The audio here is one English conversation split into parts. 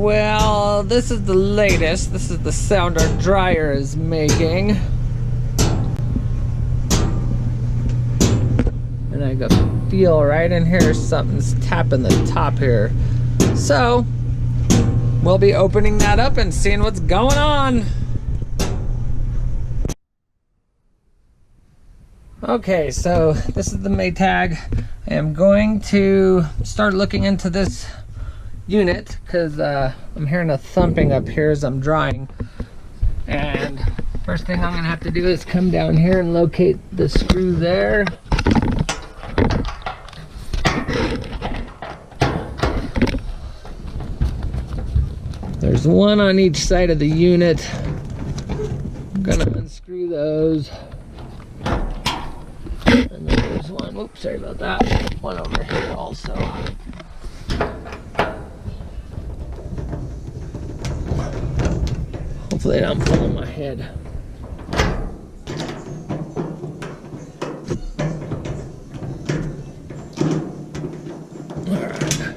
Well, this is the latest. This is the sound our dryer is making. And I can feel right in here something's tapping the top here. So, we'll be opening that up and seeing what's going on. Okay, so this is the Maytag. I am going to start looking into this unit because I'm hearing a thumping up here as I'm drying. And first thing I'm gonna have to do is come down here and locate the screw there. There's one on each side of the unit. I'm gonna unscrew those. And then there's one, oops, sorry about that. One over here also. Hopefully I don't fall on my head. Alright.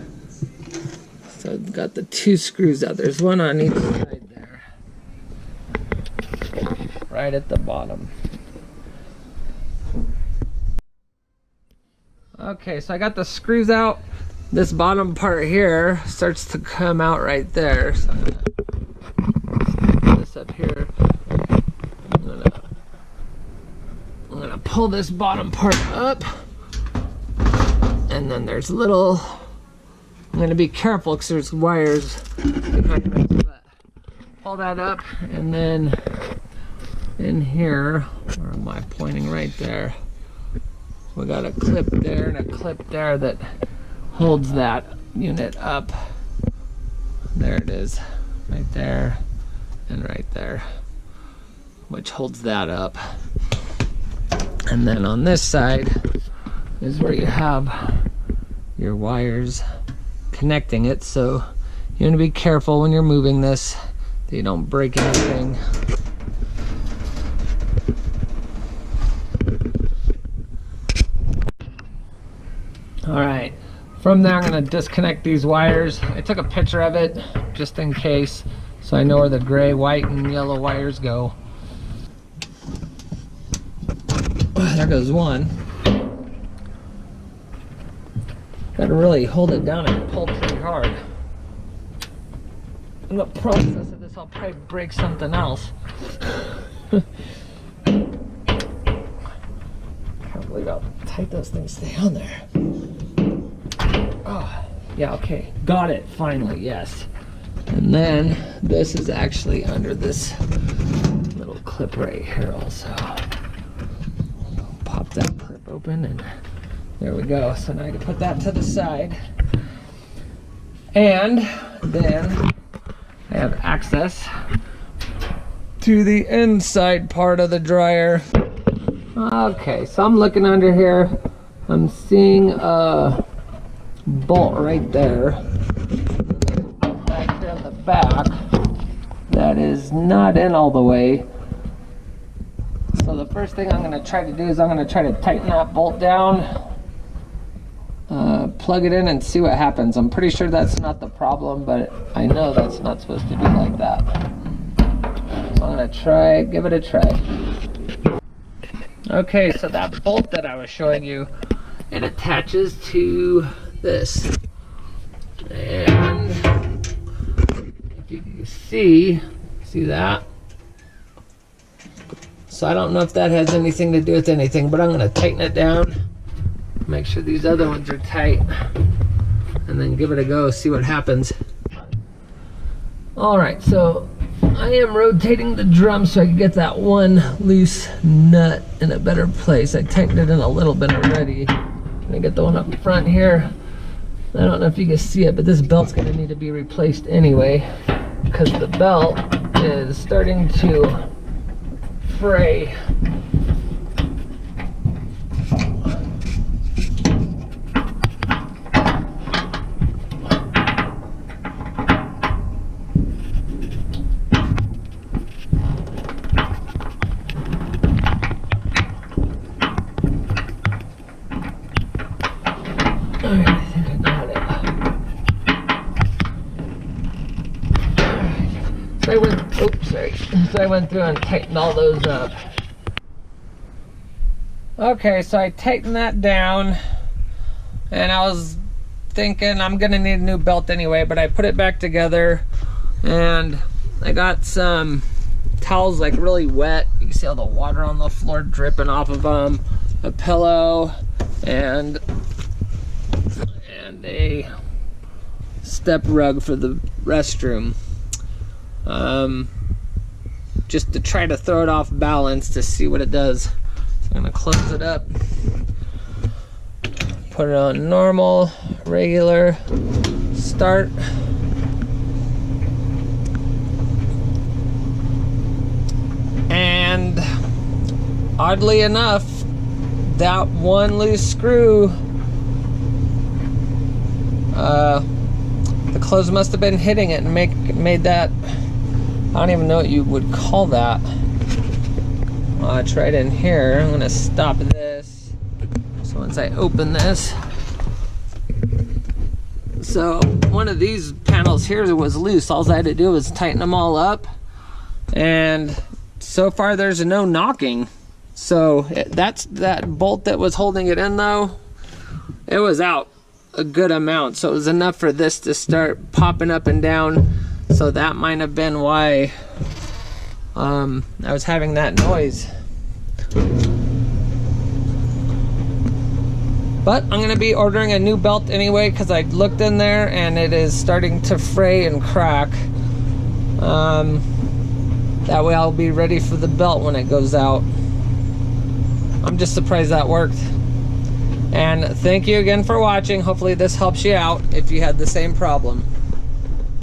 So I've got the two screws out. There's one on each side there. Right at the bottom. Okay, so I got the screws out. This bottom part here starts to come out right there. So I'm gonna put this up here. I'm gonna pull this bottom part up. And then there's little, I'm gonna be careful because there's wires behind me. But pull that up, and then in here, where am I pointing? Right there. We got a clip there and a clip there that holds that unit up. There it is, right there and right there, which holds that up. And then on this side is where you have your wires connecting it. So you want to be careful when you're moving this that you don't break anything. Alright, from there I'm going to disconnect these wires. I took a picture of it just in case, so I know where the gray, white, and yellow wires go. There goes one. Got to really hold it down and pull pretty hard. In the process of this, I'll probably break something else. Can't believe how tight those things stay on there. Oh, yeah, okay, got it, finally, yes. And then this is actually under this little clip right here also. Pop that clip open and there we go. So now I can put that to the side. And then I have access to the inside part of the dryer. Okay, so I'm looking under here. I'm seeing a bolt right there. Back here on the back that is not in all the way. So the first thing I'm going to try to do is I'm going to try to tighten that bolt down, plug it in and see what happens. I'm pretty sure that's not the problem, but I know that's not supposed to be like that. So I'm going to try, give it a try. Okay, so that bolt that I was showing you, it attaches to this. And if you can see that? So I don't know if that has anything to do with anything, but I'm going to tighten it down, make sure these other ones are tight, and then give it a go, see what happens. Alright, so I am rotating the drum so I can get that one loose nut in a better place. I tightened it in a little bit already. I'm going to get the one up front here. I don't know if you can see it, but this belt's going to need to be replaced anyway because the belt is starting to fray. Right. So I went through and tightened all those up. Okay, so I tightened that down, and I was thinking I'm gonna need a new belt anyway, but I put it back together, and I got some towels like really wet. You can see all the water on the floor dripping off of them, a pillow, and a step rug for the restroom. Just to try to throw it off balance to see what it does. So I'm gonna close it up, put it on normal, regular, start. And oddly enough, that one loose screw, the clothes must have been hitting it and made that. I don't even know what you would call that. It's right in here. I'm gonna stop this. So once I open this, so one of these panels here was loose. All I had to do was tighten them all up, and so far there's no knocking. So that's that bolt that was holding it in, though, it was out a good amount, so it was enough for this to start popping up and down. So that might have been why I was having that noise. But I'm gonna be ordering a new belt anyway, because I looked in there and it is starting to fray and crack. That way I'll be ready for the belt when it goes out. I'm just surprised that worked. And thank you again for watching. Hopefully this helps you out if you had the same problem.